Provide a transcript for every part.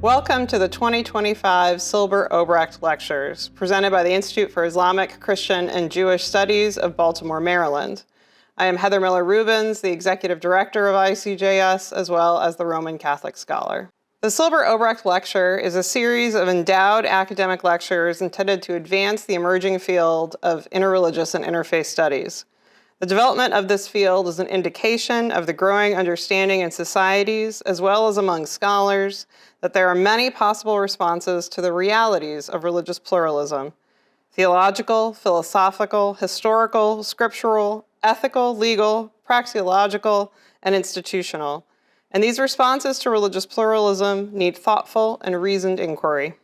Welcome to the 2025 Silber-Obrecht Lectures, presented by the Institute for Islamic, Christian, and Jewish Studies of Baltimore, Maryland. I am Heather Miller-Rubens, the Executive Director of ICJS, as well as the Roman Catholic scholar. The Silber-Obrecht Lecture is a series of endowed academic lectures intended to advance the emerging field of interreligious and interfaith studies. The development of this field is an indication of the growing understanding in societies, as well as among scholars, that there are many possible responses to the realities of religious pluralism: theological, philosophical, historical, scriptural, ethical, legal, praxeological, and institutional. And these responses to religious pluralism need thoughtful and reasoned inquiry.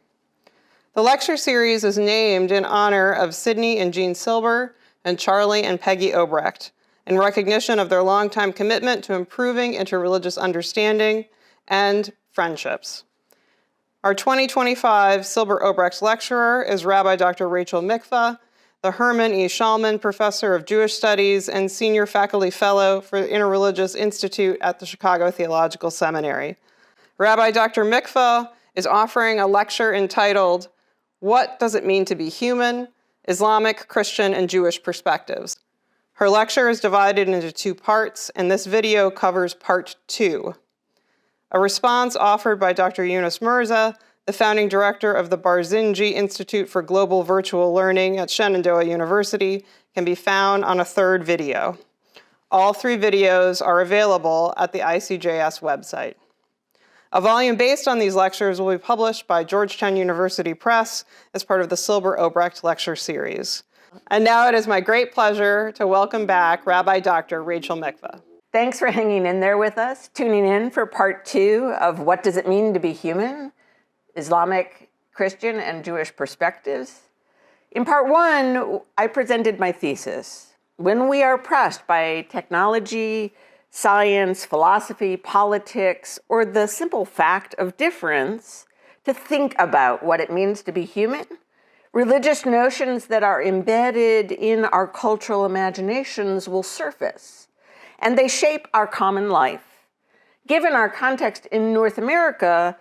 The lecture series is named in honor of Sidney and Jean Silber and Charlie and Peggy Obrecht, in recognition of their longtime commitment to improving interreligious understanding and friendships. Our 2025 Silber-Obrecht lecturer is Rabbi Dr. Rachel Mikva, the Herman E. Schallman Professor of Jewish Studies and Senior Faculty Fellow for the Interreligious Institute at the Chicago Theological Seminary. Rabbi Dr. Mikva is offering a lecture entitled, "What Does It Mean to Be Human? Islamic, Christian, and Jewish Perspectives." Her lecture is divided into two parts, and this video covers part 2. A response offered by Dr. Yunus Mirza, the founding director of the Barzinji Institute for Global Virtual Learning at Shenandoah University, can be found on a third video. All 3 videos are available at the ICJS website. A volume based on these lectures will be published by Georgetown University Press as part of the Silber-Obrecht Lecture Series. And now it is my great pleasure to welcome back Rabbi Dr. Rachel Mikva. Thanks for hanging in there with us, tuning in for part 2 of What Does It Mean to Be Human? Islamic, Christian, and Jewish Perspectives. In part 1, I presented my thesis. When we are pressed by technology, science, philosophy, politics, or the simple fact of difference to think about what it means to be human, religious notions that are embedded in our cultural imaginations will surface, and they shape our common life. Given our context in North America,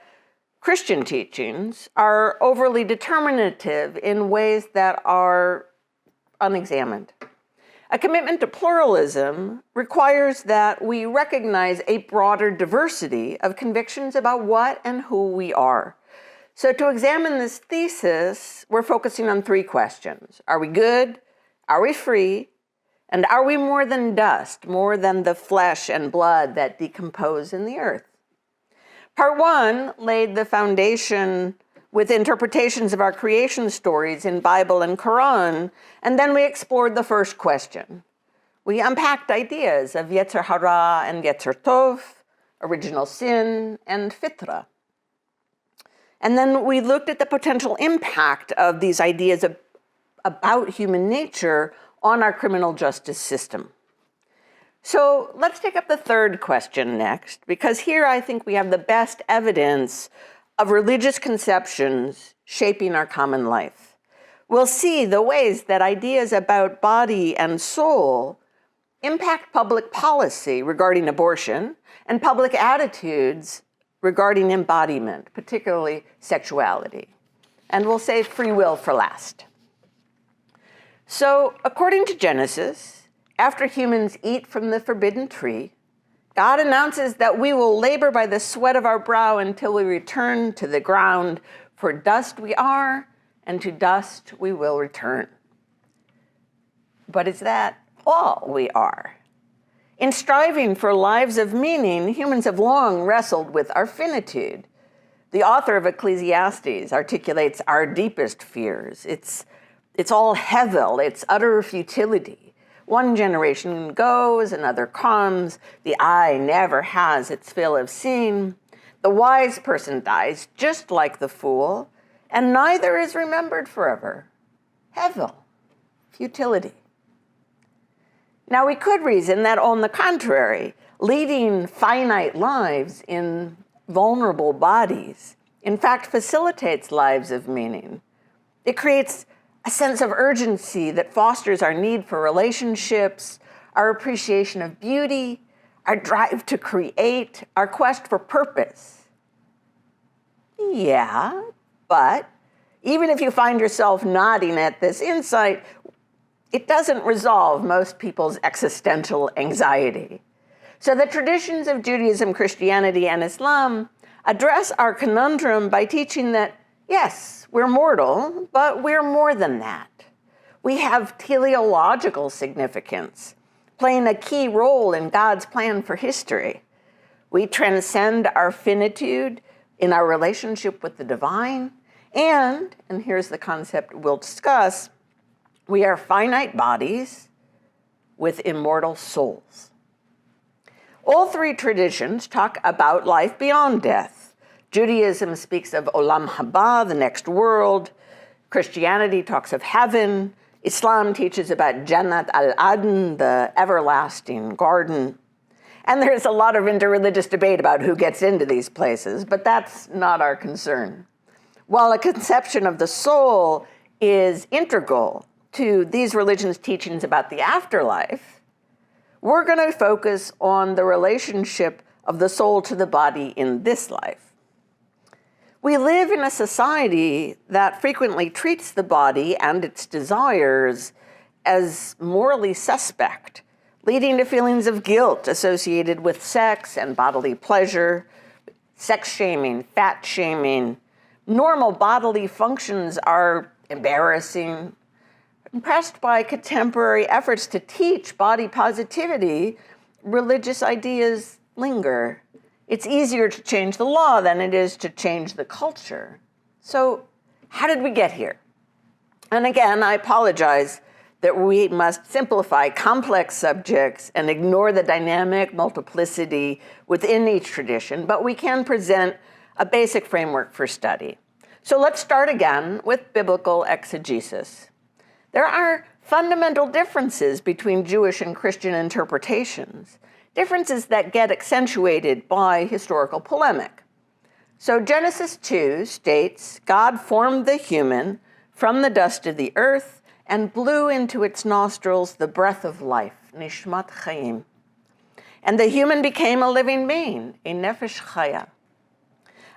Christian teachings are overly determinative in ways that are unexamined. A commitment to pluralism requires that we recognize a broader diversity of convictions about what and who we are. So to examine this thesis, we're focusing on 3 questions. Are we good? Are we free? And are we more than dust, more than the flesh and blood that decompose in the earth? Part 1 laid the foundation with interpretations of our creation stories in Bible and Qur'an, and then we explored the first question. We unpacked ideas of Yetzer Hara and Yetzer Tov, original sin, and fitra. And then we looked at the potential impact of these ideas about human nature on our criminal justice system. So let's take up the third question next, because here I think we have the best evidence of religious conceptions shaping our common life. We'll see the ways that ideas about body and soul impact public policy regarding abortion and public attitudes regarding embodiment, particularly sexuality. And we'll save free will for last. So, according to Genesis, after humans eat from the forbidden tree, God announces that we will labor by the sweat of our brow until we return to the ground. For dust we are, and to dust we will return. But is that all we are? In striving for lives of meaning, humans have long wrestled with our finitude. The author of Ecclesiastes articulates our deepest fears. It's all hevel, it's utter futility. One generation goes, another comes. The eye never has its fill of seeing. The wise person dies just like the fool, and neither is remembered forever. Hevel, futility. Now we could reason that on the contrary, leading finite lives in vulnerable bodies, in fact, facilitates lives of meaning. It creates a sense of urgency that fosters our need for relationships, our appreciation of beauty, our drive to create, our quest for purpose. Yeah, but even if you find yourself nodding at this insight, it doesn't resolve most people's existential anxiety. So the traditions of Judaism, Christianity, and Islam address our conundrum by teaching that, yes, we're mortal, but we're more than that. We have teleological significance, playing a key role in God's plan for history. We transcend our finitude in our relationship with the divine, and here's the concept we'll discuss, we are finite bodies with immortal souls. All three traditions talk about life beyond death. Judaism speaks of Olam Haba, the next world. Christianity talks of heaven. Islam teaches about Jannat al-Adn, the everlasting garden. And there's a lot of interreligious debate about who gets into these places, but that's not our concern. While a conception of the soul is integral to these religions' teachings about the afterlife, we're going to focus on the relationship of the soul to the body in this life. We live in a society that frequently treats the body and its desires as morally suspect, leading to feelings of guilt associated with sex and bodily pleasure, sex shaming, fat shaming. Normal bodily functions are embarrassing. Impressed by contemporary efforts to teach body positivity, religious ideas linger. It's easier to change the law than it is to change the culture. So how did we get here? And again, I apologize that we must simplify complex subjects and ignore the dynamic multiplicity within each tradition, but we can present a basic framework for study. So let's start again with biblical exegesis. There are fundamental differences between Jewish and Christian interpretations, differences that get accentuated by historical polemic. So Genesis 2 states, God formed the human from the dust of the earth and blew into its nostrils the breath of life, nishmat chayim. And the human became a living being, a nefesh chaya.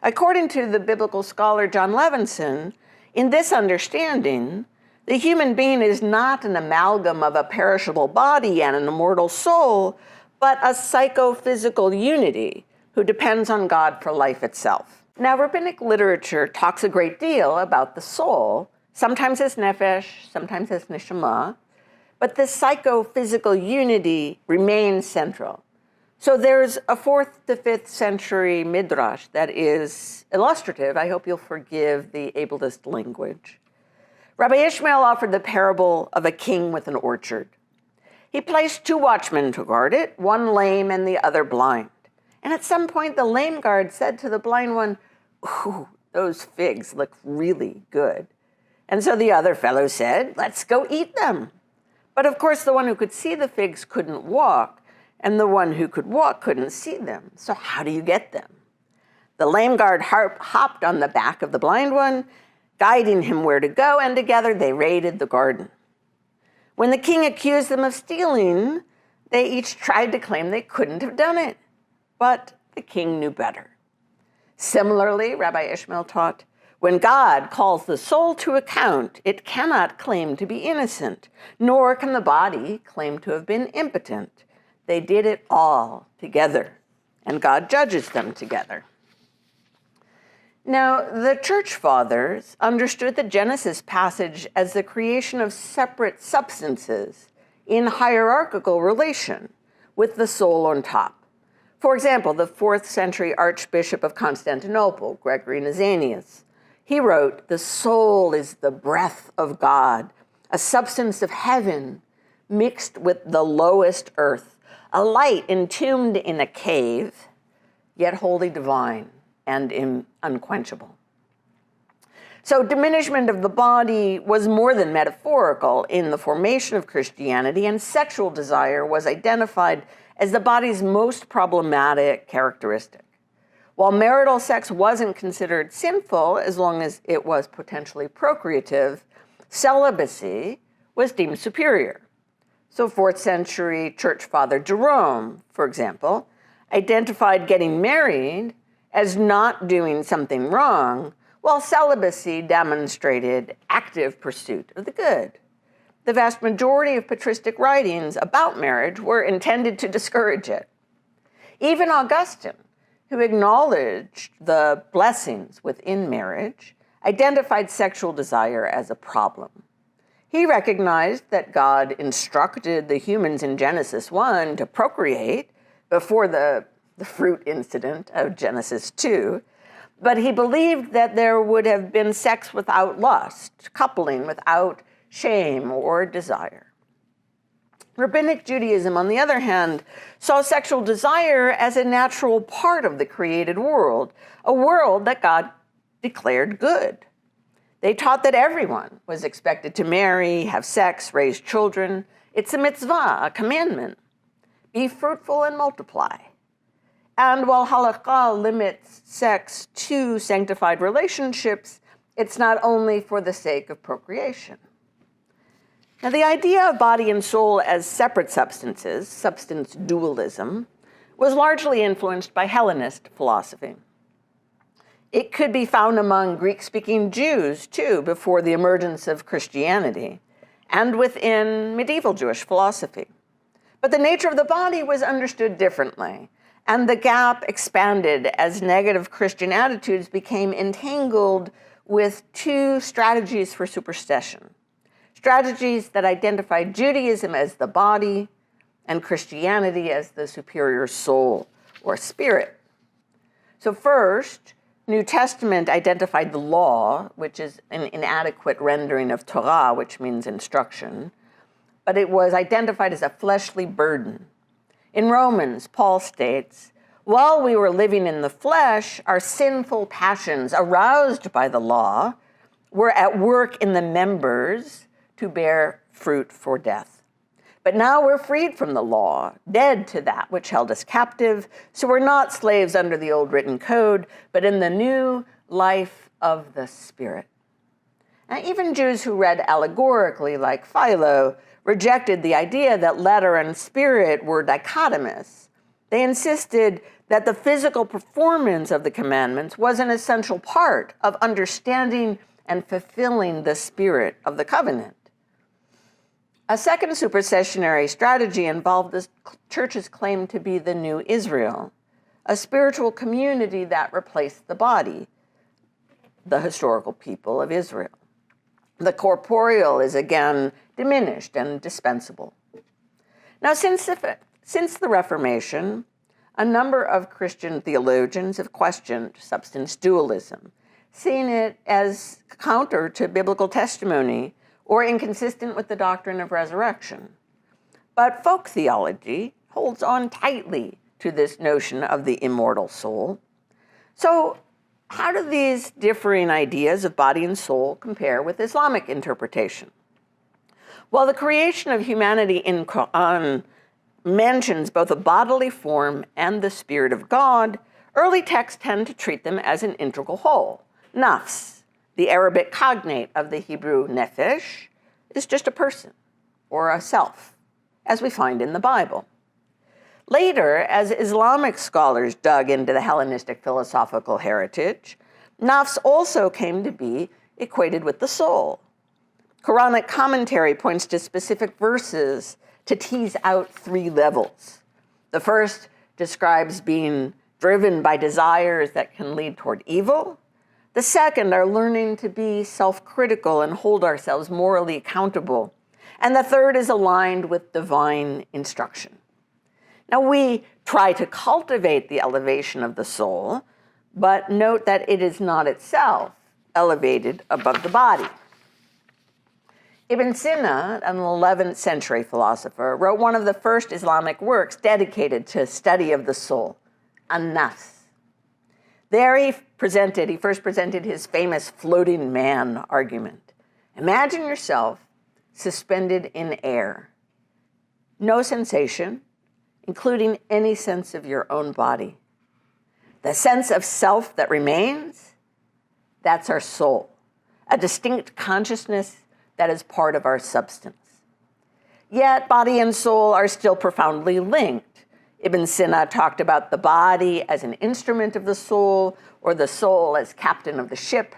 According to the biblical scholar John Levinson, in this understanding, the human being is not an amalgam of a perishable body and an immortal soul, but a psychophysical unity who depends on God for life itself. Now, rabbinic literature talks a great deal about the soul, sometimes as nefesh, sometimes as neshama, but this psychophysical unity remains central. So there's a 4th to 5th century midrash that is illustrative. I hope you'll forgive the ableist language. Rabbi Ishmael offered the parable of a king with an orchard. He placed 2 watchmen to guard it, one lame and the other blind. And at some point, the lame guard said to the blind one, "Ooh, those figs look really good." And so the other fellow said, "Let's go eat them." But of course, the one who could see the figs couldn't walk, and the one who could walk couldn't see them. So how do you get them? The lame guard hopped on the back of the blind one, guiding him where to go, and together they raided the garden. When the king accused them of stealing, they each tried to claim they couldn't have done it. But the king knew better. Similarly, Rabbi Ishmael taught, when God calls the soul to account, it cannot claim to be innocent, nor can the body claim to have been impotent. They did it all together, and God judges them together. Now, the church fathers understood the Genesis passage as the creation of separate substances in hierarchical relation with the soul on top. For example, the 4th century Archbishop of Constantinople, Gregory Nazianzus, he wrote, "The soul is the breath of God, a substance of heaven mixed with the lowest earth, a light entombed in a cave, yet wholly divine and unquenchable." So diminishment of the body was more than metaphorical in the formation of Christianity, and sexual desire was identified as the body's most problematic characteristic. While marital sex wasn't considered sinful as long as it was potentially procreative, celibacy was deemed superior. So 4th century church father Jerome, for example, identified getting married as not doing something wrong, while celibacy demonstrated active pursuit of the good. The vast majority of patristic writings about marriage were intended to discourage it. Even Augustine, who acknowledged the blessings within marriage, identified sexual desire as a problem. He recognized that God instructed the humans in Genesis 1 to procreate before the fruit incident of Genesis 2, but he believed that there would have been sex without lust, coupling without shame or desire. Rabbinic Judaism, on the other hand, saw sexual desire as a natural part of the created world, a world that God declared good. They taught that everyone was expected to marry, have sex, raise children. It's a mitzvah, a commandment. Be fruitful and multiply. And while halakha limits sex to sanctified relationships, it's not only for the sake of procreation. Now, the idea of body and soul as separate substances, substance dualism, was largely influenced by Hellenist philosophy. It could be found among Greek-speaking Jews, too, before the emergence of Christianity, and within medieval Jewish philosophy. But the nature of the body was understood differently, and the gap expanded as negative Christian attitudes became entangled with two strategies for superstition. Strategies that identified Judaism as the body and Christianity as the superior soul or spirit. So first, New Testament identified the law, which is an inadequate rendering of Torah, which means instruction, but it was identified as a fleshly burden. In Romans, Paul states, "While we were living in the flesh, our sinful passions, aroused by the law, were at work in the members to bear fruit for death. But now we're freed from the law, dead to that which held us captive, so we're not slaves under the old written code, but in the new life of the Spirit." Now, even Jews who read allegorically, like Philo, rejected the idea that letter and spirit were dichotomous. They insisted that the physical performance of the commandments was an essential part of understanding and fulfilling the spirit of the covenant. A second supersessionary strategy involved the church's claim to be the new Israel, a spiritual community that replaced the body, the historical people of Israel. The corporeal is again diminished and dispensable. Now, since the Reformation, a number of Christian theologians have questioned substance dualism, seeing it as counter to biblical testimony or inconsistent with the doctrine of resurrection. But folk theology holds on tightly to this notion of the immortal soul. So, how do these differing ideas of body and soul compare with Islamic interpretation? While the creation of humanity in Qur'an mentions both a bodily form and the Spirit of God, early texts tend to treat them as an integral whole. Nafs, the Arabic cognate of the Hebrew nephesh, is just a person or a self, as we find in the Bible. Later, as Islamic scholars dug into the Hellenistic philosophical heritage, nafs also came to be equated with the soul. Quranic commentary points to specific verses to tease out three levels. The first describes being driven by desires that can lead toward evil. The second are learning to be self-critical and hold ourselves morally accountable. And the third is aligned with divine instruction. Now, we try to cultivate the elevation of the soul, but note that it is not itself elevated above the body. Ibn Sina, an 11th century philosopher, wrote one of the first Islamic works dedicated to study of the soul, An-Nafs. There he first presented his famous floating man argument. Imagine yourself suspended in air. No sensation, including any sense of your own body. The sense of self that remains, that's our soul, a distinct consciousness that is part of our substance. Yet body and soul are still profoundly linked. Ibn Sina talked about the body as an instrument of the soul, or the soul as captain of the ship.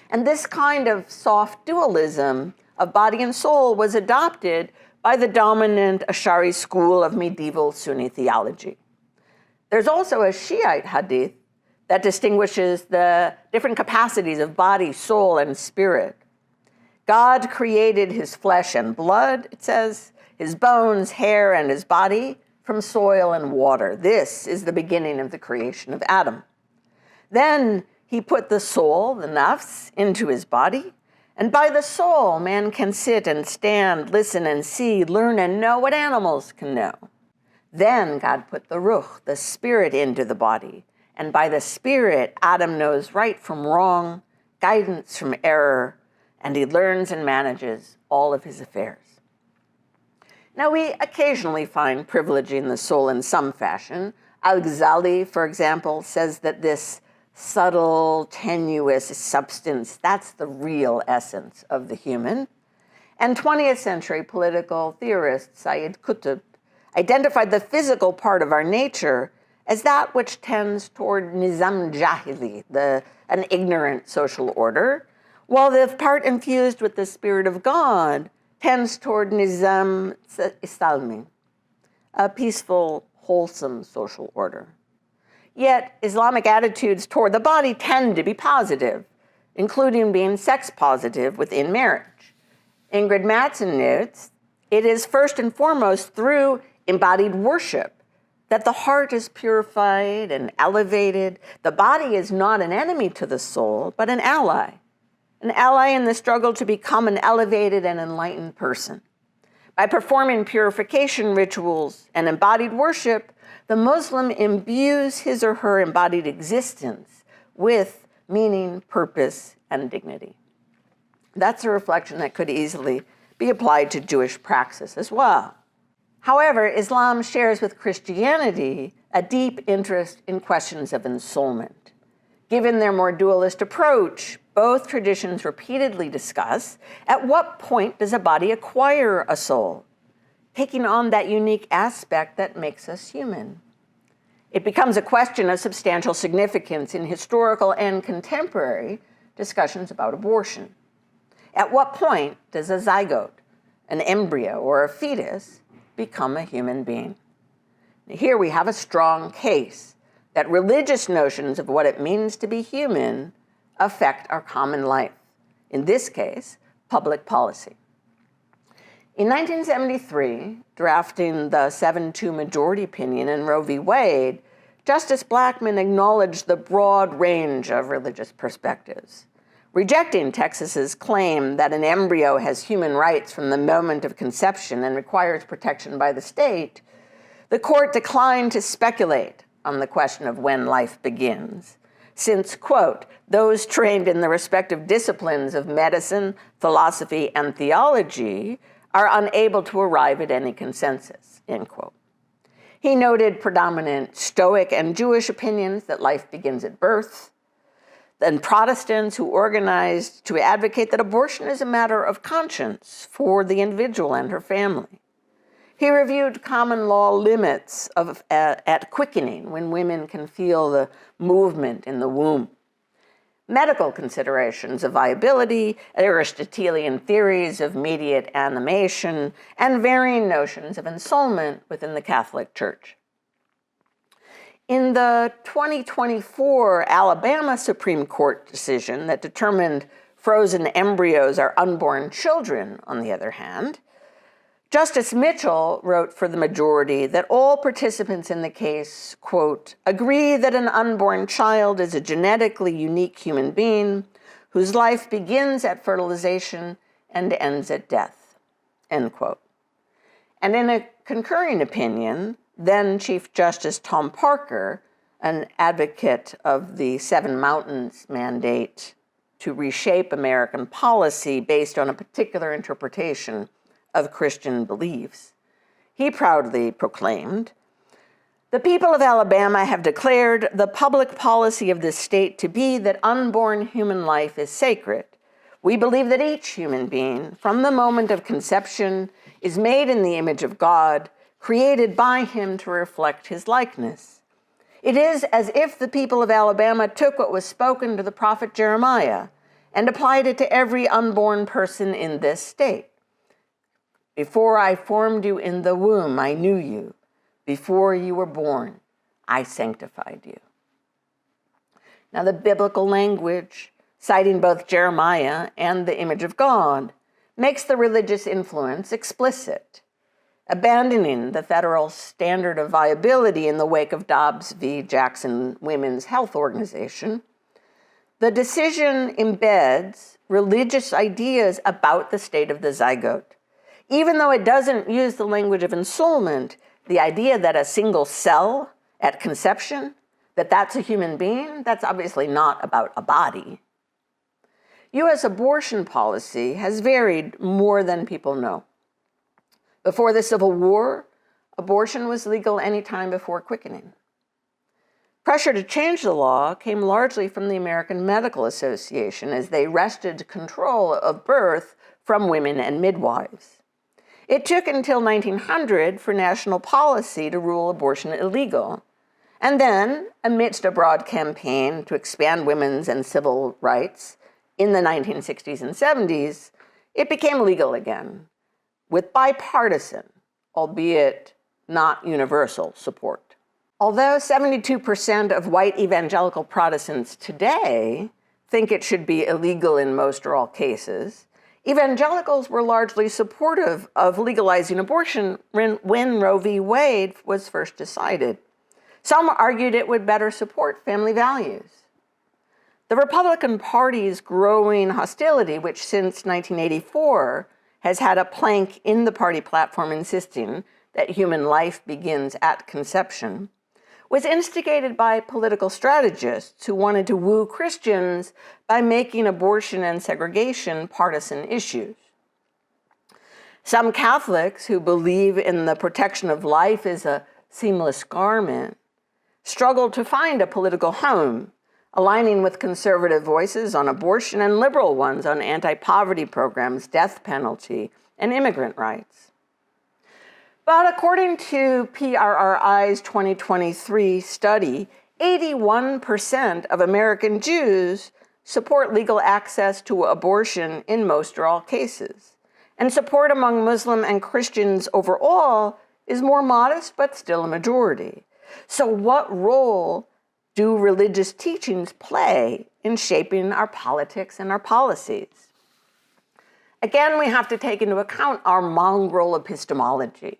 And this kind of soft dualism of body and soul was adopted by the dominant Ash'ari school of medieval Sunni theology. There's also a Shiite hadith that distinguishes the different capacities of body, soul, and spirit. God created his flesh and blood, it says, his bones, hair, and his body from soil and water. This is the beginning of the creation of Adam. Then he put the soul, the nafs, into his body, and by the soul, man can sit and stand, listen and see, learn and know what animals can know. Then God put the ruh, the spirit, into the body, and by the spirit, Adam knows right from wrong, guidance from error, and he learns and manages all of his affairs. Now, we occasionally find privileging the soul in some fashion. Al-Ghazali, for example, says that this subtle, tenuous substance, that's the real essence of the human. And 20th century political theorist Sayyid Qutb identified the physical part of our nature as that which tends toward nizam jahili, an ignorant social order, while the part infused with the Spirit of God tends toward nizam istalmi, a peaceful, wholesome social order. Yet Islamic attitudes toward the body tend to be positive, including being sex positive within marriage. Ingrid Mattson notes, it is first and foremost through embodied worship that the heart is purified and elevated. The body is not an enemy to the soul, but an ally in the struggle to become an elevated and enlightened person. By performing purification rituals and embodied worship, the Muslim imbues his or her embodied existence with meaning, purpose, and dignity. That's a reflection that could easily be applied to Jewish praxis as well. However, Islam shares with Christianity a deep interest in questions of ensoulment. Given their more dualist approach, both traditions repeatedly discuss at what point does a body acquire a soul, taking on that unique aspect that makes us human. It becomes a question of substantial significance in historical and contemporary discussions about abortion. At what point does a zygote, an embryo, or a fetus become a human being? Here we have a strong case that religious notions of what it means to be human affect our common life, in this case, public policy. In 1973, drafting the 7-2 majority opinion in Roe v. Wade, Justice Blackmun acknowledged the broad range of religious perspectives. Rejecting Texas's claim that an embryo has human rights from the moment of conception and requires protection by the state, the court declined to speculate on the question of when life begins, since, quote, those trained in the respective disciplines of medicine, philosophy, and theology are unable to arrive at any consensus, end quote. He noted predominant Stoic and Jewish opinions that life begins at birth, and Protestants who organized to advocate that abortion is a matter of conscience for the individual and her family. He reviewed common law limits at quickening, when women can feel the movement in the womb. Medical considerations of viability, Aristotelian theories of mediate animation, and varying notions of ensoulment within the Catholic Church. In the 2024 Alabama Supreme Court decision that determined frozen embryos are unborn children, on the other hand, Justice Mitchell wrote for the majority that all participants in the case, quote, agree that an unborn child is a genetically unique human being whose life begins at fertilization and ends at death, end quote. And in a concurring opinion, then Chief Justice Tom Parker, an advocate of the Seven Mountains mandate to reshape American policy based on a particular interpretation of Christian beliefs, he proudly proclaimed, the people of Alabama have declared the public policy of this state to be that unborn human life is sacred. We believe that each human being, from the moment of conception, is made in the image of God, created by him to reflect his likeness. It is as if the people of Alabama took what was spoken to the prophet Jeremiah and applied it to every unborn person in this state. Before I formed you in the womb, I knew you. Before you were born, I sanctified you. Now, the biblical language, citing both Jeremiah and the image of God, makes the religious influence explicit, abandoning the federal standard of viability in the wake of Dobbs v. Jackson Women's Health Organization. The decision embeds religious ideas about the state of the zygote. Even though it doesn't use the language of ensoulment, the idea that a single cell at conception, that's a human being, that's obviously not about a body. U.S. abortion policy has varied more than people know. Before the Civil War, abortion was legal any time before quickening. Pressure to change the law came largely from the American Medical Association as they wrested control of birth from women and midwives. It took until 1900 for national policy to rule abortion illegal. And then, amidst a broad campaign to expand women's and civil rights in the 1960s and 70s, it became legal again, with bipartisan, albeit not universal, support. Although 72% of white evangelical Protestants today think it should be illegal in most or all cases, evangelicals were largely supportive of legalizing abortion when Roe v. Wade was first decided. Some argued it would better support family values. The Republican Party's growing hostility, which since 1984 has had a plank in the party platform insisting that human life begins at conception, was instigated by political strategists who wanted to woo Christians by making abortion and segregation partisan issues. Some Catholics who believe in the protection of life as a seamless garment struggled to find a political home, aligning with conservative voices on abortion and liberal ones on anti-poverty programs, death penalty, and immigrant rights. But according to PRRI's 2023 study, 81% of American Jews support legal access to abortion in most or all cases. And support among Muslim and Christians overall is more modest, but still a majority. So what role do religious teachings play in shaping our politics and our policies? Again, we have to take into account our mongrel epistemology.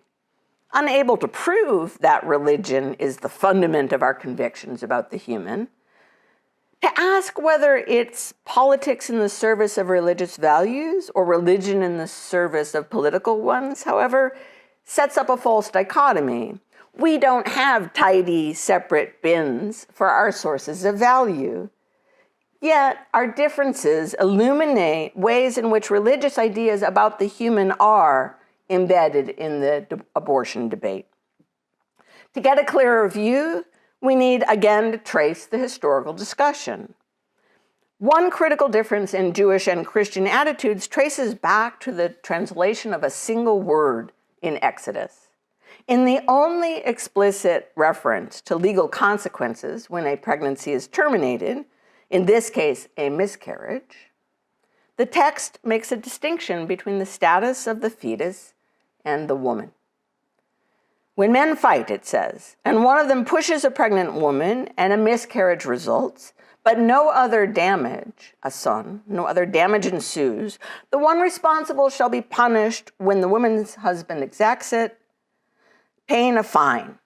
Unable to prove that religion is the fundament of our convictions about the human, to ask whether it's politics in the service of religious values or religion in the service of political ones, however, sets up a false dichotomy. We don't have tidy, separate bins for our sources of value. Yet, our differences illuminate ways in which religious ideas about the human are embedded in the abortion debate. To get a clearer view, we need again to trace the historical discussion. One critical difference in Jewish and Christian attitudes traces back to the translation of a single word in Exodus. In the only explicit reference to legal consequences when a pregnancy is terminated, in this case, a miscarriage, the text makes a distinction between the status of the fetus and the woman. When men fight, it says, and one of them pushes a pregnant woman and a miscarriage results, but no other damage, no other damage ensues, the one responsible shall be punished when the woman's husband exacts it, paying a fine.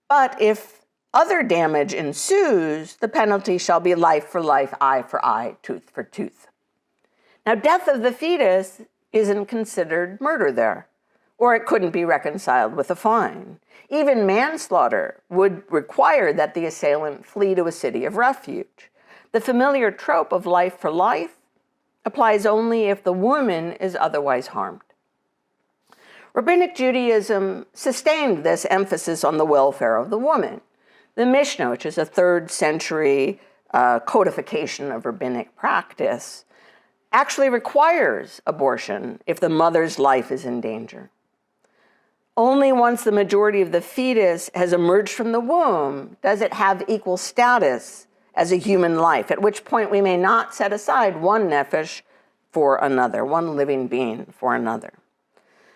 But if other damage ensues, the penalty shall be life for life, eye for eye, tooth for tooth. Now, death of the fetus isn't considered murder there, or it couldn't be reconciled with a fine. Even manslaughter would require that the assailant flee to a city of refuge. The familiar trope of life for life applies only if the woman is otherwise harmed. Rabbinic Judaism sustained this emphasis on the welfare of the woman. The Mishnah, which is a 3rd century codification of rabbinic practice, actually requires abortion if the mother's life is in danger. Only once the majority of the fetus has emerged from the womb does it have equal status as a human life, at which point we may not set aside one nephesh for another, one living being for another.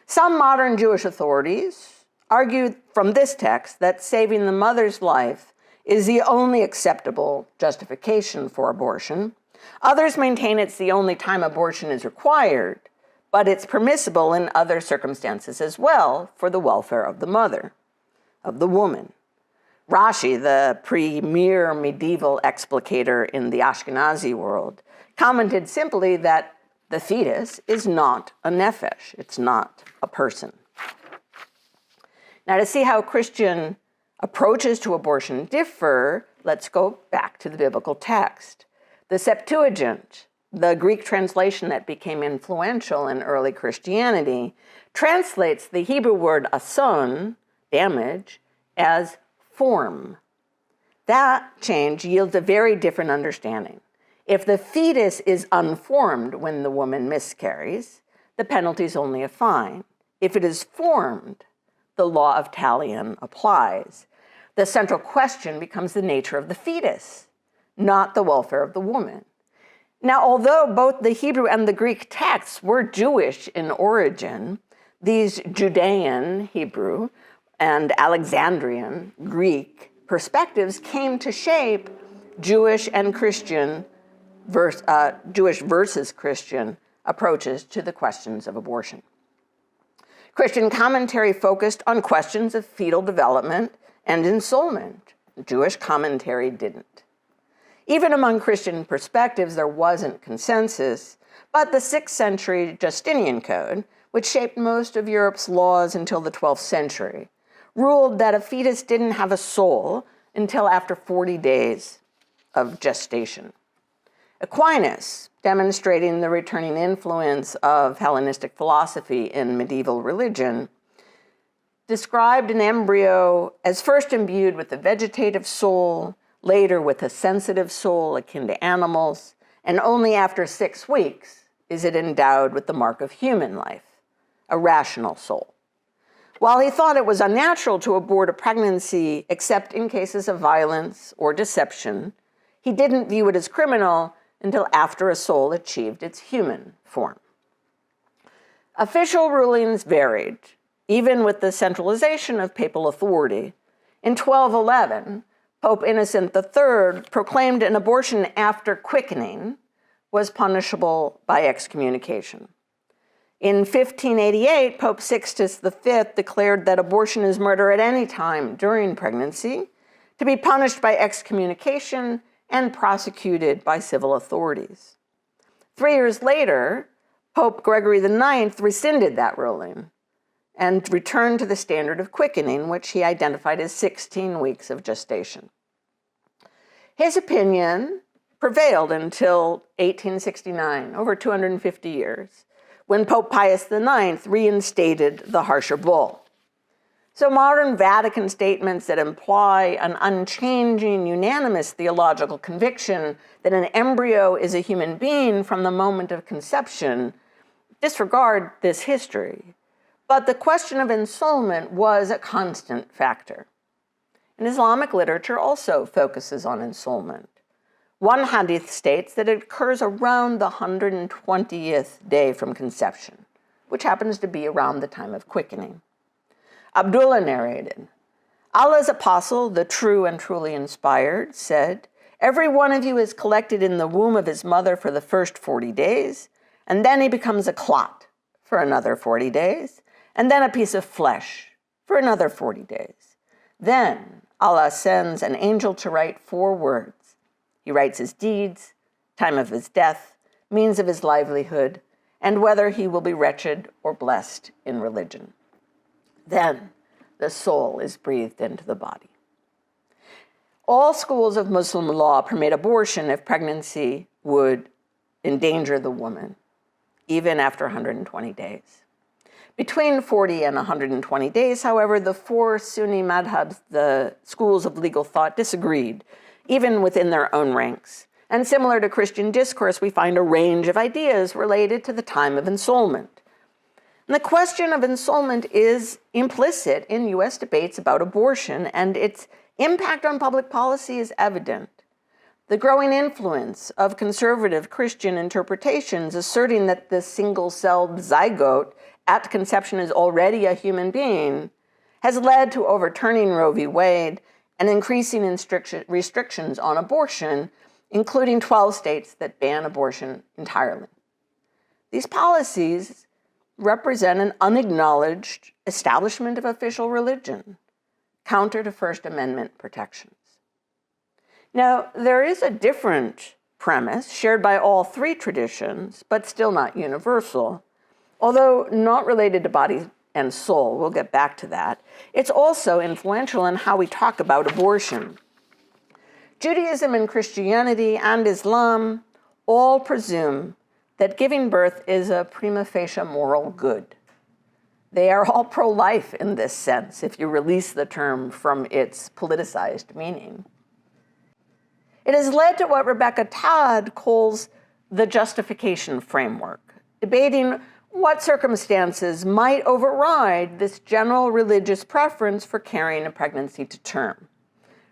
Some modern Jewish authorities argue from this text that saving the mother's life is the only acceptable justification for abortion. Others maintain it's the only time abortion is required, but it's permissible in other circumstances as well for the welfare of the mother, of the woman. Rashi, the premier medieval explicator in the Ashkenazi world, commented simply that the fetus is not a nephesh, it's not a person. Now, to see how Christian approaches to abortion differ, let's go back to the biblical text. The Septuagint, the Greek translation that became influential in early Christianity, translates the Hebrew word ason, damage, as form. That change yields a very different understanding. If the fetus is unformed when the woman miscarries, the penalty is only a fine. If it is formed, the law of talion applies. The central question becomes the nature of the fetus, not the welfare of the woman. Now, although both the Hebrew and the Greek texts were Jewish in origin, these Judean Hebrew and Alexandrian Greek perspectives came to shape Jewish and Christian, Jewish versus Christian approaches to the questions of abortion. Christian commentary focused on questions of fetal development and ensoulment. Jewish commentary didn't. Even among Christian perspectives, there wasn't consensus, but the 6th century Justinian Code, which shaped most of Europe's laws until the 12th century, ruled that a fetus didn't have a soul until after 40 days of gestation. Aquinas, demonstrating the returning influence of Hellenistic philosophy in medieval religion, described an embryo as first imbued with a vegetative soul, later with a sensitive soul akin to animals, and only after 6 weeks is it endowed with the mark of human life, a rational soul. While he thought it was unnatural to abort a pregnancy except in cases of violence or deception, he didn't view it as criminal until after a soul achieved its human form. Official rulings varied, even with the centralization of papal authority. In 1211, Pope Innocent III proclaimed an abortion after quickening was punishable by excommunication. In 1588, Pope Sixtus V declared that abortion is murder at any time during pregnancy, to be punished by excommunication and prosecuted by civil authorities. 3 years later, Pope Gregory IX rescinded that ruling and returned to the standard of quickening, which he identified as 16 weeks of gestation. His opinion prevailed until 1869, over 250 years, when Pope Pius IX reinstated the harsher bull. So modern Vatican statements that imply an unchanging, unanimous theological conviction that an embryo is a human being from the moment of conception disregard this history. But the question of ensoulment was a constant factor. And Islamic literature also focuses on ensoulment. One hadith states that it occurs around the 120th day from conception, which happens to be around the time of quickening. Abdullah narrated, Allah's apostle, the true and truly inspired, said, "Every one of you is collected in the womb of his mother for the first 40 days, and then he becomes a clot for another 40 days, and then a piece of flesh for another 40 days. Then Allah sends an angel to write 4 words. He writes his deeds, time of his death, means of his livelihood, and whether he will be wretched or blessed in religion. Then the soul is breathed into the body." All schools of Muslim law permit abortion if pregnancy would endanger the woman, even after 120 days. Between 40 and 120 days, however, the 4 Sunni madhabs, the schools of legal thought, disagreed, even within their own ranks. And similar to Christian discourse, we find a range of ideas related to the time of ensoulment. And the question of ensoulment is implicit in US debates about abortion, and its impact on public policy is evident. The growing influence of conservative Christian interpretations asserting that the single-celled zygote at conception is already a human being has led to overturning Roe v. Wade and increasing restrictions on abortion, including 12 states that ban abortion entirely. These policies represent an unacknowledged establishment of official religion, counter to First Amendment protections. Now, there is a different premise shared by all three traditions, but still not universal. Although not related to body and soul, we'll get back to that, it's also influential in how we talk about abortion. Judaism and Christianity and Islam all presume that giving birth is a prima facie moral good. They are all pro-life in this sense, if you release the term from its politicized meaning. It has led to what Rebecca Todd calls the justification framework, debating what circumstances might override this general religious preference for carrying a pregnancy to term: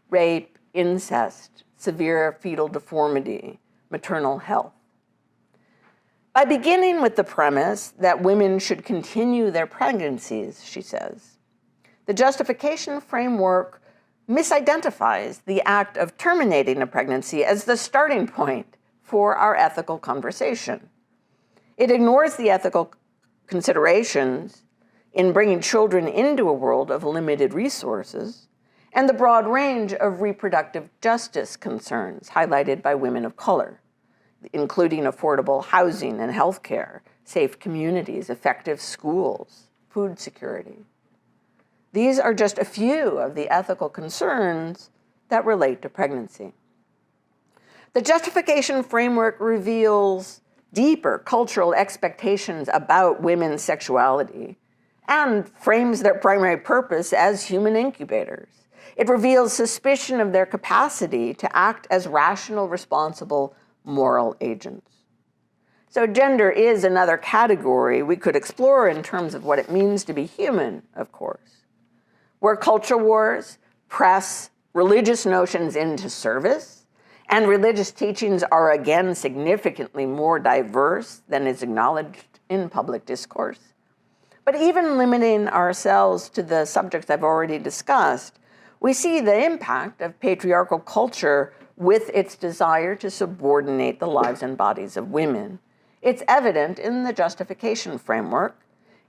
rape, incest, severe fetal deformity, maternal health. By beginning with the premise that women should continue their pregnancies, she says, the justification framework misidentifies the act of terminating a pregnancy as the starting point for our ethical conversation. It ignores the ethical considerations in bringing children into a world of limited resources and the broad range of reproductive justice concerns highlighted by women of color, including affordable housing and healthcare, safe communities, effective schools, food security. These are just a few of the ethical concerns that relate to pregnancy. The justification framework reveals deeper cultural expectations about women's sexuality and frames their primary purpose as human incubators. It reveals suspicion of their capacity to act as rational, responsible, moral agents. So gender is another category we could explore in terms of what it means to be human, of course, where culture wars press religious notions into service, and religious teachings are again significantly more diverse than is acknowledged in public discourse. But even limiting ourselves to the subjects I've already discussed, we see the impact of patriarchal culture with its desire to subordinate the lives and bodies of women. It's evident in the justification framework.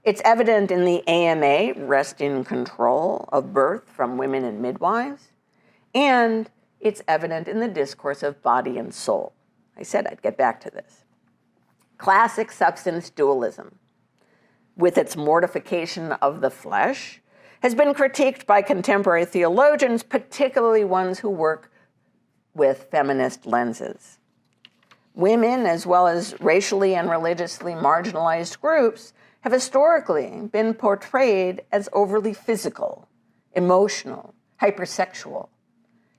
It's evident in the AMA wresting control of birth from women and midwives. And it's evident in the discourse of body and soul. I said I'd get back to this. Classic substance dualism, with its mortification of the flesh, has been critiqued by contemporary theologians, particularly ones who work with feminist lenses. Women, as well as racially and religiously marginalized groups, have historically been portrayed as overly physical, emotional, hypersexual.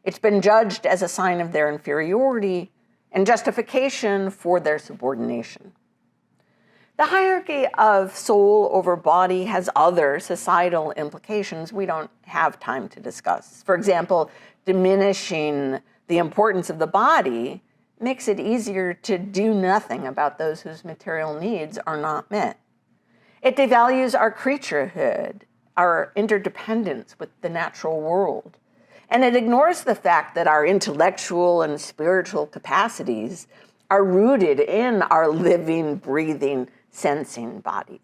It's been judged as a sign of their inferiority and justification for their subordination. The hierarchy of soul over body has other societal implications we don't have time to discuss. For example, diminishing the importance of the body makes it easier to do nothing about those whose material needs are not met. It devalues our creaturehood, our interdependence with the natural world. And it ignores the fact that our intellectual and spiritual capacities are rooted in our living, breathing, sensing bodies.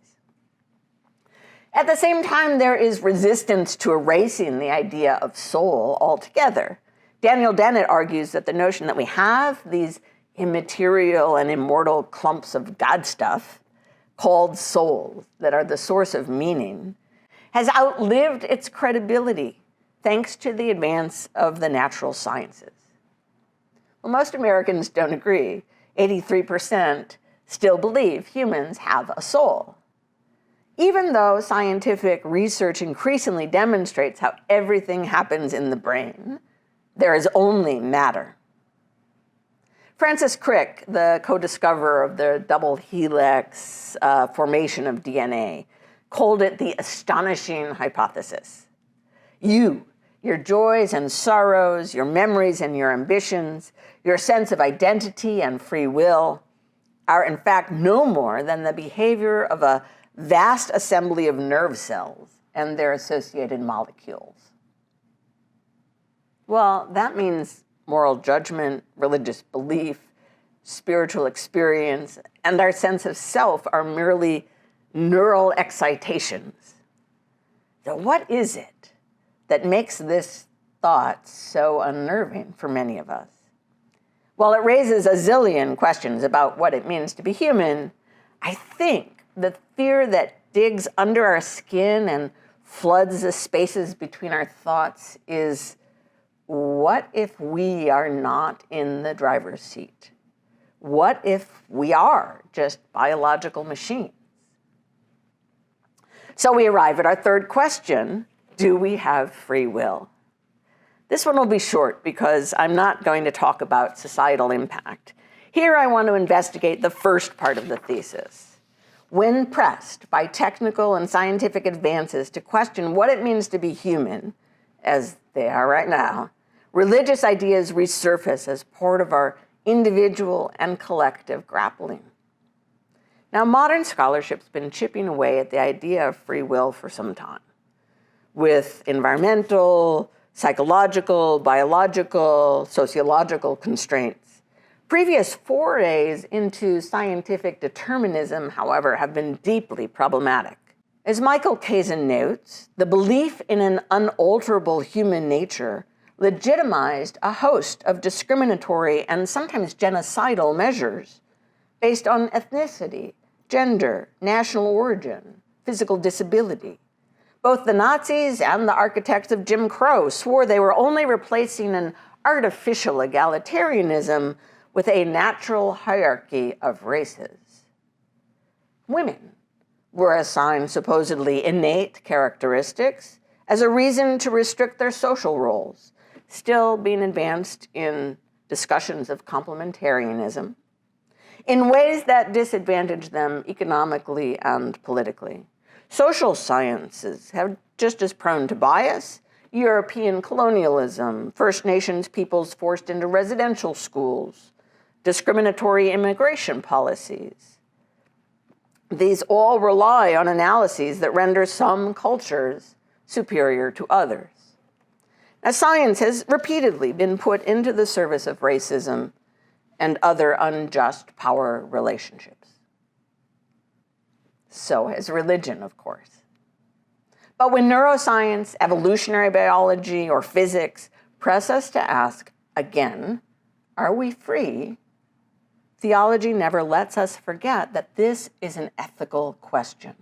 At the same time, there is resistance to erasing the idea of soul altogether. Daniel Dennett argues that the notion that we have these immaterial and immortal clumps of God stuff called souls that are the source of meaning has outlived its credibility thanks to the advance of the natural sciences. Well, most Americans don't agree. 83% still believe humans have a soul. Even though scientific research increasingly demonstrates how everything happens in the brain, there is only matter. Francis Crick, the co-discoverer of the double helix formation of DNA, called it the astonishing hypothesis. Your joys and sorrows, your memories and your ambitions, your sense of identity and free will are in fact no more than the behavior of a vast assembly of nerve cells and their associated molecules. Well, that means moral judgment, religious belief, spiritual experience, and our sense of self are merely neural excitations. So what is it that makes this thought so unnerving for many of us? While it raises a zillion questions about what it means to be human, I think the fear that digs under our skin and floods the spaces between our thoughts is, what if we are not in the driver's seat? What if we are just biological machines? So we arrive at our third question: do we have free will? This one will be short because I'm not going to talk about societal impact. Here I want to investigate the first part of the thesis. When pressed by technical and scientific advances to question what it means to be human, as they are right now, religious ideas resurface as part of our individual and collective grappling. Now, modern scholarship's been chipping away at the idea of free will for some time, with environmental, psychological, biological, sociological constraints. Previous forays into scientific determinism, however, have been deeply problematic. As Michael Kazin notes, the belief in an unalterable human nature legitimized a host of discriminatory and sometimes genocidal measures based on ethnicity, gender, national origin, physical disability. Both the Nazis and the architects of Jim Crow swore they were only replacing an artificial egalitarianism with a natural hierarchy of races. Women were assigned supposedly innate characteristics as a reason to restrict their social roles, still being advanced in discussions of complementarianism, in ways that disadvantage them economically and politically. Social sciences have just as prone to bias: European colonialism, First Nations peoples forced into residential schools, discriminatory immigration policies. These all rely on analyses that render some cultures superior to others. Now, science has repeatedly been put into the service of racism and other unjust power relationships. So has religion, of course. But when neuroscience, evolutionary biology, or physics press us to ask, again, are we free? Theology never lets us forget that this is an ethical question.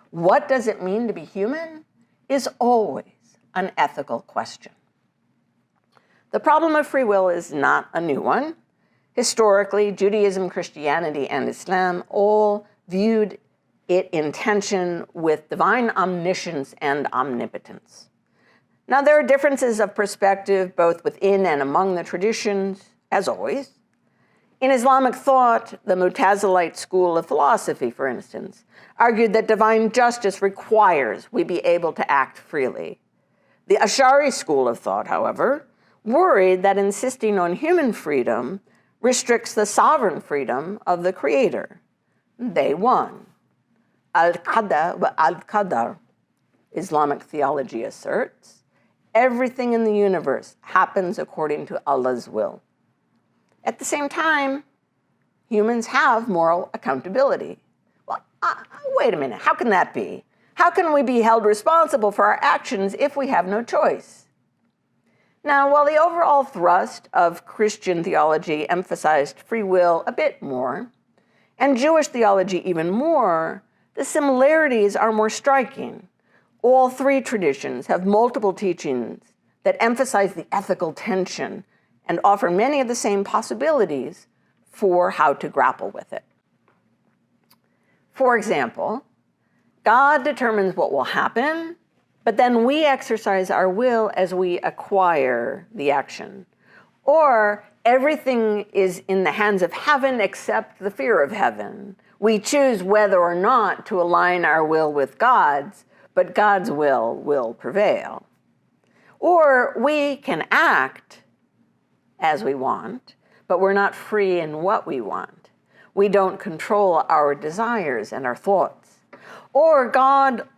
What does it mean to be human is always an ethical question. The problem of free will is not a new one. Historically, Judaism, Christianity, and Islam all viewed it in tension with divine omniscience and omnipotence. Now, there are differences of perspective both within and among the traditions, as always. In Islamic thought, the Mutazilite school of philosophy, for instance, argued that divine justice requires we be able to act freely. The Ash'ari school of thought, however, worried that insisting on human freedom restricts the sovereign freedom of the Creator. They won. Al-Qada wa al-Qadar, Islamic theology asserts, everything in the universe happens according to Allah's will. At the same time, humans have moral accountability. Well, wait a minute, how can that be? How can we be held responsible for our actions if we have no choice? Now, while the overall thrust of Christian theology emphasized free will a bit more, and Jewish theology even more, the similarities are more striking. All three traditions have multiple teachings that emphasize the ethical tension and offer many of the same possibilities for how to grapple with it. For example, God determines what will happen, but then we exercise our will as we acquire the action. Or everything is in the hands of heaven except the fear of heaven. We choose whether or not to align our will with God's, but God's will prevail. Or we can act as we want, but we're not free in what we want. We don't control our desires and our thoughts. Or God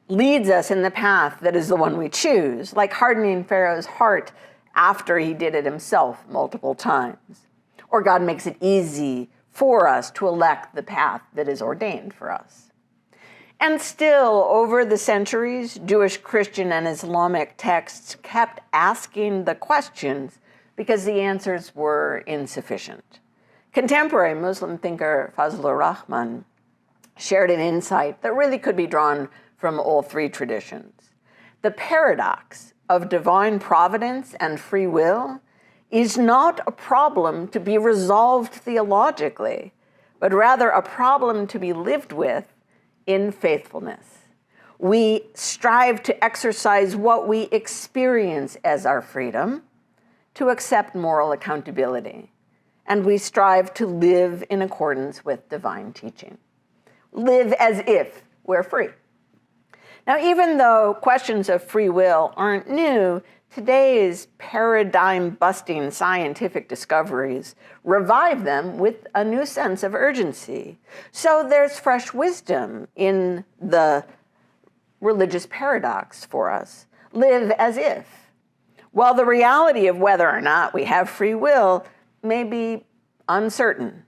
leads us in the path that is the one we choose, like hardening Pharaoh's heart after he did it himself multiple times. Or God makes it easy for us to elect the path that is ordained for us. And still, over the centuries, Jewish, Christian, and Islamic texts kept asking the questions because the answers were insufficient. Contemporary Muslim thinker Fazlur Rahman shared an insight that really could be drawn from all three traditions. The paradox of divine providence and free will is not a problem to be resolved theologically, but rather a problem to be lived with in faithfulness. We strive to exercise what we experience as our freedom, to accept moral accountability, and we strive to live in accordance with divine teaching. Live as if we're free. Now, even though questions of free will aren't new, today's paradigm-busting scientific discoveries revive them with a new sense of urgency. So there's fresh wisdom in the religious paradox for us. Live as if. While the reality of whether or not we have free will may be uncertain,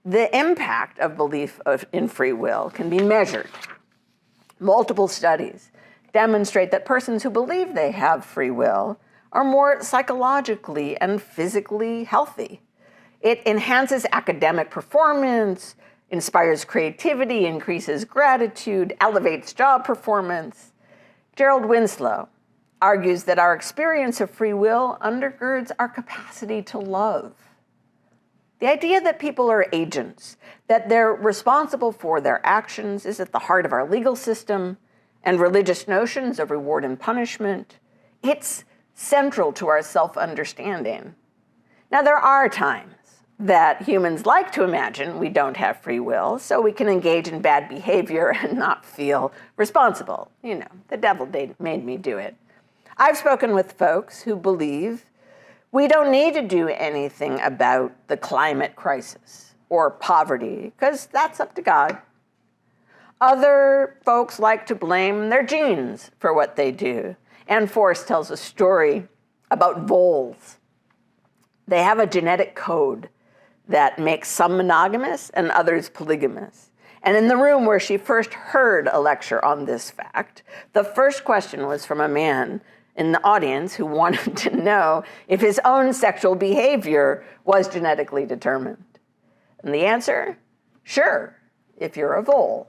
the impact of belief in free will can be measured. Multiple studies demonstrate that persons who believe they have free will are more psychologically and physically healthy. It enhances academic performance, inspires creativity, increases gratitude, elevates job performance. Gerald Winslow argues that our experience of free will undergirds our capacity to love. The idea that people are agents, that they're responsible for their actions, is at the heart of our legal system and religious notions of reward and punishment. It's central to our self-understanding. Now, there are times that humans like to imagine we don't have free will, so we can engage in bad behavior and not feel responsible. You know, the devil made me do it. I've spoken with folks who believe we don't need to do anything about the climate crisis or poverty, because that's up to God. Other folks like to blame their genes for what they do. Ann Forrest tells a story about voles. They have a genetic code that makes some monogamous and others polygamous. And in the room where she first heard a lecture on this fact, the first question was from a man in the audience who wanted to know if his own sexual behavior was genetically determined. And the answer, sure, if you're a vole.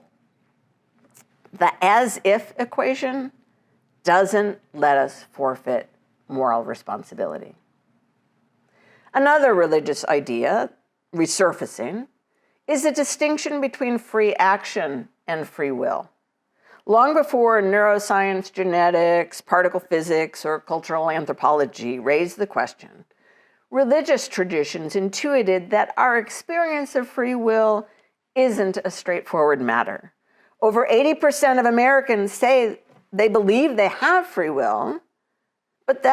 The as-if equation doesn't let us forfeit moral responsibility. Another religious idea, resurfacing, is a distinction between free action and free will. Long before neuroscience, genetics, particle physics, or cultural anthropology raised the question, religious traditions intuited that our experience of free will isn't a straightforward matter. Over 80% of Americans say they believe they have free will, but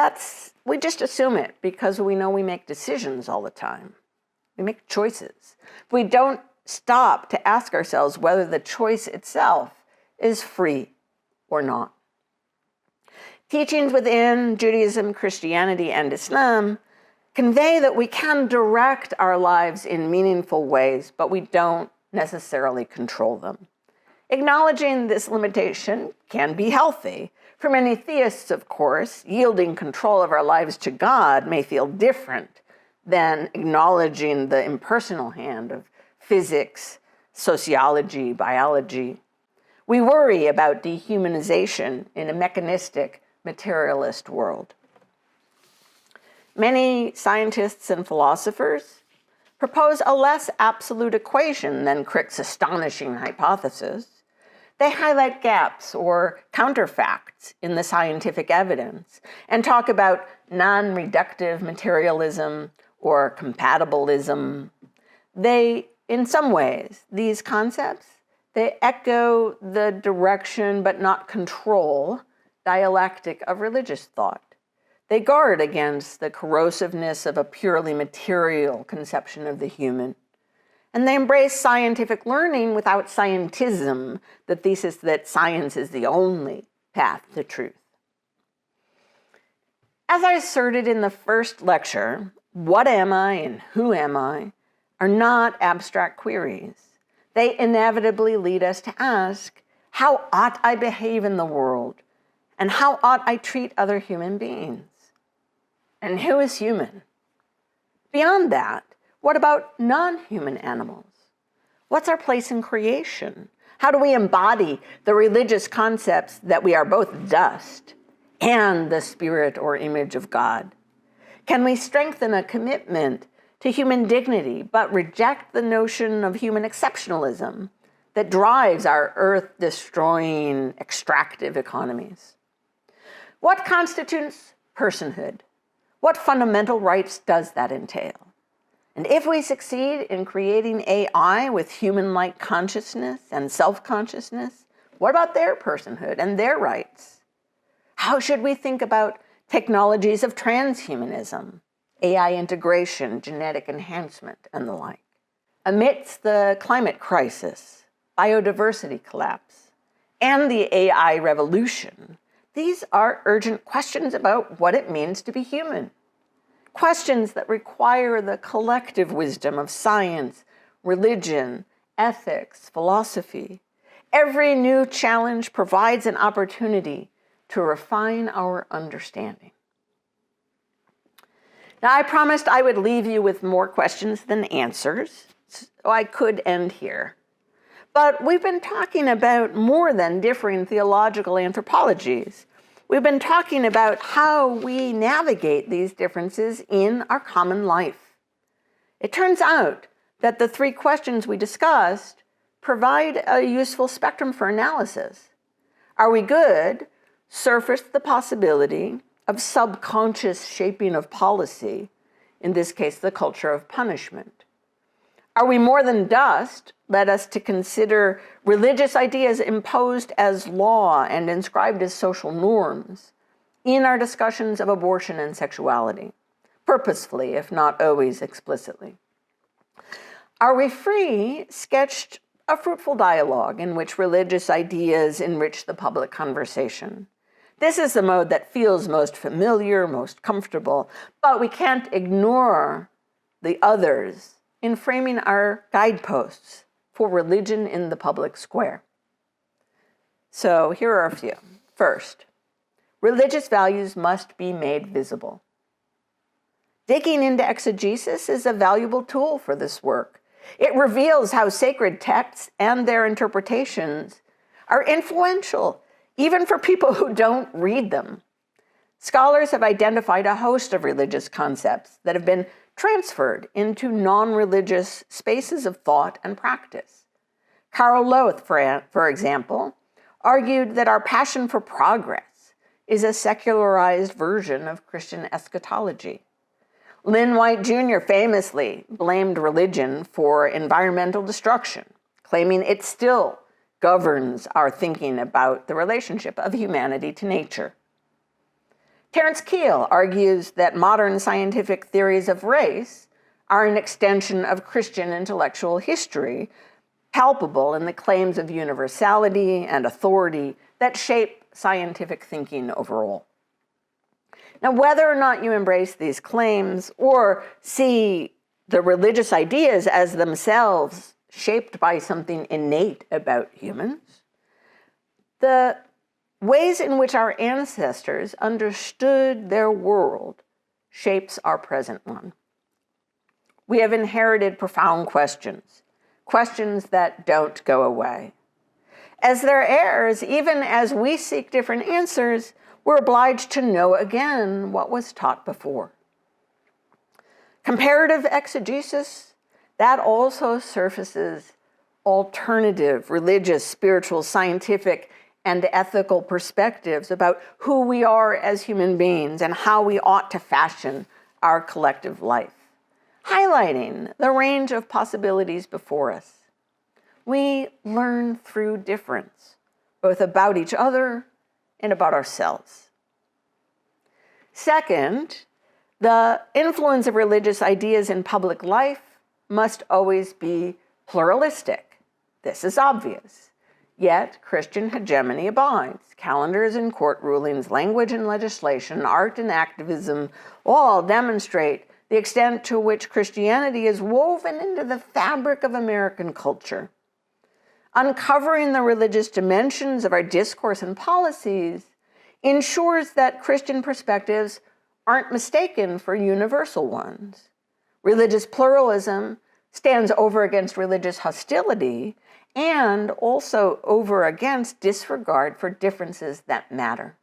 we just assume it because we know we make decisions all the time. We make choices. We don't stop to ask ourselves whether the choice itself is free or not. Teachings within Judaism, Christianity, and Islam convey that we can direct our lives in meaningful ways, but we don't necessarily control them. Acknowledging this limitation can be healthy. For many theists, of course, yielding control of our lives to God may feel different than acknowledging the impersonal hand of physics, sociology, biology. We worry about dehumanization in a mechanistic, materialist world. Many scientists and philosophers propose a less absolute equation than Crick's astonishing hypothesis. They highlight gaps or counterfacts in the scientific evidence and talk about non-reductive materialism or compatibilism. In some ways, these concepts, they echo the direction but not control dialectic of religious thought. They guard against the corrosiveness of a purely material conception of the human. And they embrace scientific learning without scientism, the thesis that science is the only path to truth. As I asserted in the first lecture, what am I and who am I are not abstract queries. They inevitably lead us to ask, how ought I behave in the world? And how ought I treat other human beings? And who is human? Beyond that, what about non-human animals? What's our place in creation? How do we embody the religious concepts that we are both dust and the spirit or image of God? Can we strengthen a commitment to human dignity, but reject the notion of human exceptionalism that drives our earth-destroying extractive economies? What constitutes personhood? What fundamental rights does that entail? And if we succeed in creating AI with human-like consciousness and self-consciousness, what about their personhood and their rights? How should we think about technologies of transhumanism, AI integration, genetic enhancement, and the like? Amidst the climate crisis, biodiversity collapse, and the AI revolution, these are urgent questions about what it means to be human. Questions that require the collective wisdom of science, religion, ethics, philosophy. Every new challenge provides an opportunity to refine our understanding. Now, I promised I would leave you with more questions than answers, so I could end here. But we've been talking about more than differing theological anthropologies. We've been talking about how we navigate these differences in our common life. It turns out that the three questions we discussed provide a useful spectrum for analysis. Are we good? Surface the possibility of subconscious shaping of policy, in this case, the culture of punishment. Are we more than dust? Led us to consider religious ideas imposed as law and inscribed as social norms in our discussions of abortion and sexuality, purposefully, if not always explicitly. Are we free? Sketched a fruitful dialogue in which religious ideas enrich the public conversation. This is the mode that feels most familiar, most comfortable, but we can't ignore the others in framing our guideposts for religion in the public square. So here are a few. First, religious values must be made visible. Digging into exegesis is a valuable tool for this work. It reveals how sacred texts and their interpretations are influential, even for people who don't read them. Scholars have identified a host of religious concepts that have been transferred into non-religious spaces of thought and practice. Karl Loth, for example, argued that our passion for progress is a secularized version of Christian eschatology. Lynn White Jr. famously blamed religion for environmental destruction, claiming it still governs our thinking about the relationship of humanity to nature. Terence Keel argues that modern scientific theories of race are an extension of Christian intellectual history, palpable in the claims of universality and authority that shape scientific thinking overall. Now, whether or not you embrace these claims or see the religious ideas as themselves shaped by something innate about humans, the ways in which our ancestors understood their world shapes our present one. We have inherited profound questions, questions that don't go away. As their heirs, even as we seek different answers, we're obliged to know again what was taught before. Comparative exegesis, that also surfaces alternative, religious, spiritual, scientific, and ethical perspectives about who we are as human beings and how we ought to fashion our collective life, highlighting the range of possibilities before us. We learn through difference, both about each other and about ourselves. Second, the influence of religious ideas in public life must always be pluralistic. This is obvious. Yet, Christian hegemony abides. Calendars and court rulings, language and legislation, art and activism all demonstrate the extent to which Christianity is woven into the fabric of American culture. Uncovering the religious dimensions of our discourse and policies ensures that Christian perspectives aren't mistaken for universal ones. Religious pluralism stands over against religious hostility and also over against disregard for differences that matter.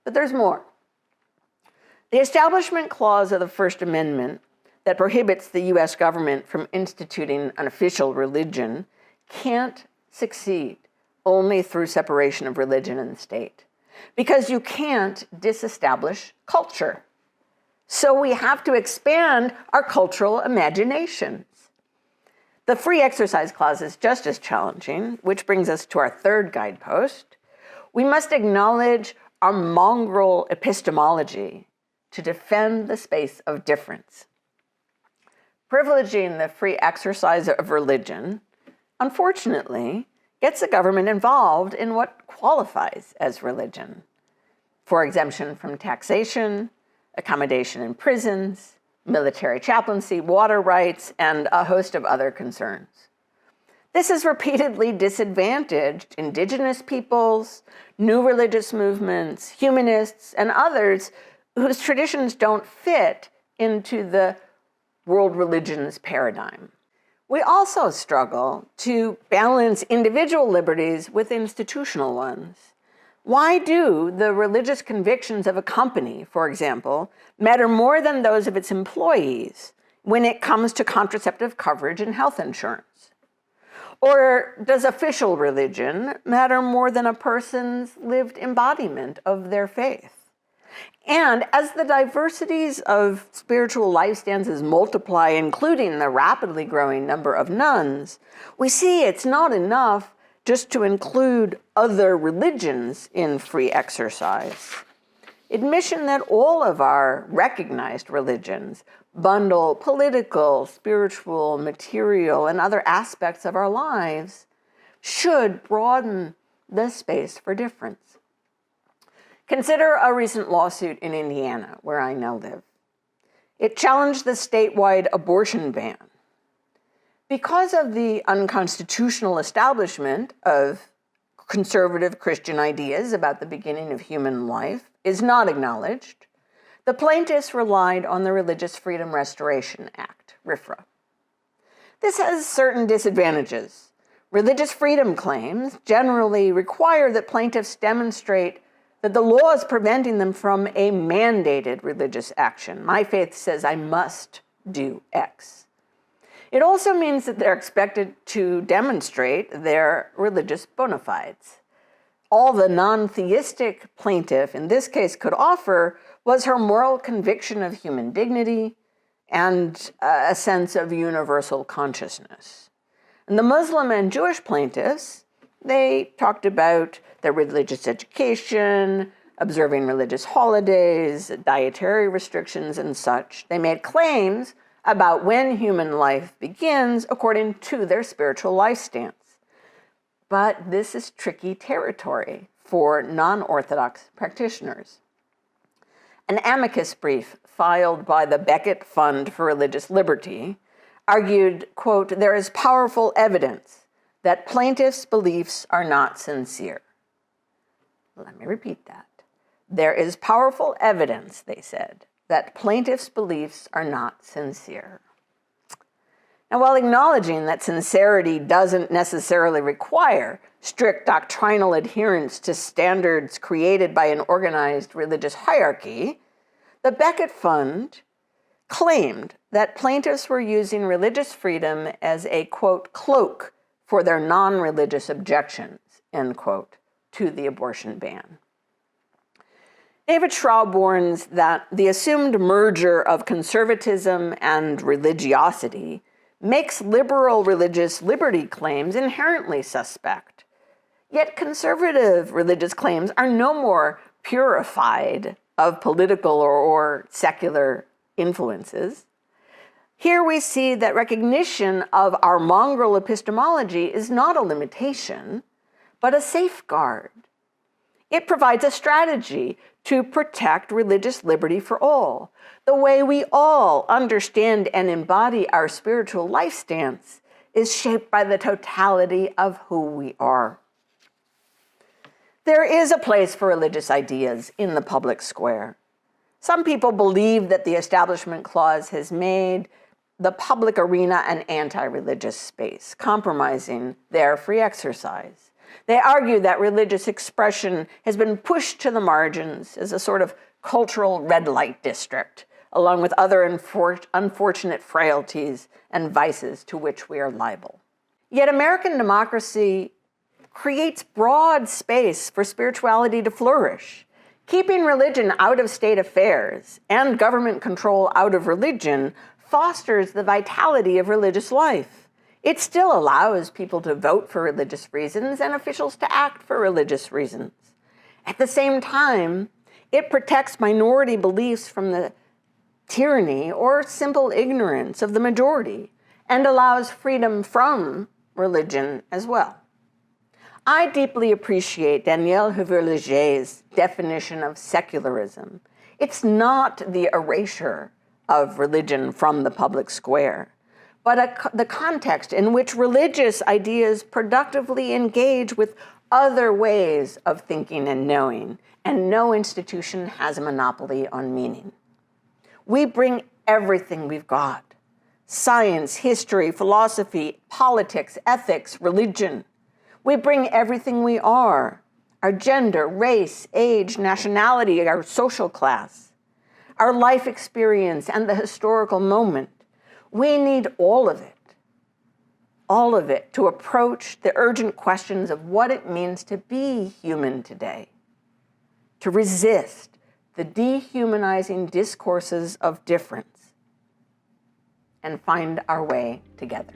But there's more. The Establishment Clause of the First Amendment that prohibits the U.S. government from instituting an official religion can't succeed only through separation of religion and state, because you can't disestablish culture. So we have to expand our cultural imaginations. The free exercise clause is just as challenging, which brings us to our third guidepost. We must acknowledge our mongrel epistemology to defend the space of difference. Privileging the free exercise of religion, unfortunately, gets the government involved in what qualifies as religion, for exemption from taxation, accommodation in prisons, military chaplaincy, water rights, and a host of other concerns. This has repeatedly disadvantaged indigenous peoples, new religious movements, humanists, and others whose traditions don't fit into the world religions paradigm. We also struggle to balance individual liberties with institutional ones. Why do the religious convictions of a company, for example, matter more than those of its employees when it comes to contraceptive coverage and health insurance? Or does official religion matter more than a person's lived embodiment of their faith? And as the diversities of spiritual life stances multiply, including the rapidly growing number of nuns, we see it's not enough just to include other religions in free exercise. Admission that all of our recognized religions bundle political, spiritual, material, and other aspects of our lives should broaden the space for difference. Consider a recent lawsuit in Indiana, where I now live. It challenged the statewide abortion ban. Because of the unconstitutional establishment of conservative Christian ideas about the beginning of human life is not acknowledged, the plaintiffs relied on the Religious Freedom Restoration Act, RFRA. This has certain disadvantages. Religious freedom claims generally require that plaintiffs demonstrate that the law is preventing them from a mandated religious action. My faith says I must do X. It also means that they're expected to demonstrate their religious bona fides. All the non-theistic plaintiff in this case could offer was her moral conviction of human dignity and a sense of universal consciousness. And the Muslim and Jewish plaintiffs, they talked about their religious education, observing religious holidays, dietary restrictions, and such. They made claims about when human life begins according to their spiritual life stance. But this is tricky territory for non-Orthodox practitioners. An amicus brief filed by the Becket Fund for Religious Liberty argued, quote, "There is powerful evidence that plaintiffs' beliefs are not sincere." Let me repeat that. There is powerful evidence, they said, that plaintiffs' beliefs are not sincere. Now, while acknowledging that sincerity doesn't necessarily require strict doctrinal adherence to standards created by an organized religious hierarchy, the Becket Fund claimed that plaintiffs were using religious freedom as a, quote, cloak for their non-religious objections, end quote, to the abortion ban. David Schraub warns that the assumed merger of conservatism and religiosity makes liberal religious liberty claims inherently suspect. Yet conservative religious claims are no more purified of political or secular influences. Here we see that recognition of our mongrel epistemology is not a limitation, but a safeguard. It provides a strategy to protect religious liberty for all. The way we all understand and embody our spiritual life stance is shaped by the totality of who we are. There is a place for religious ideas in the public square. Some people believe that the Establishment Clause has made the public arena an anti-religious space, compromising their free exercise. They argue that religious expression has been pushed to the margins as a sort of cultural red light district, along with other unfortunate frailties and vices to which we are liable. Yet American democracy creates broad space for spirituality to flourish. Keeping religion out of state affairs and government control out of religion fosters the vitality of religious life. It still allows people to vote for religious reasons and officials to act for religious reasons. At the same time, it protects minority beliefs from the tyranny or simple ignorance of the majority and allows freedom from religion as well. I deeply appreciate Daniel Heuver-Léger's definition of secularism. It's not the erasure of religion from the public square, but the context in which religious ideas productively engage with other ways of thinking and knowing, and no institution has a monopoly on meaning. We bring everything we've got: science, history, philosophy, politics, ethics, religion. We bring everything we are: our gender, race, age, nationality, our social class, our life experience, and the historical moment. We need all of it to approach the urgent questions of what it means to be human today, to resist the dehumanizing discourses of difference, and find our way together.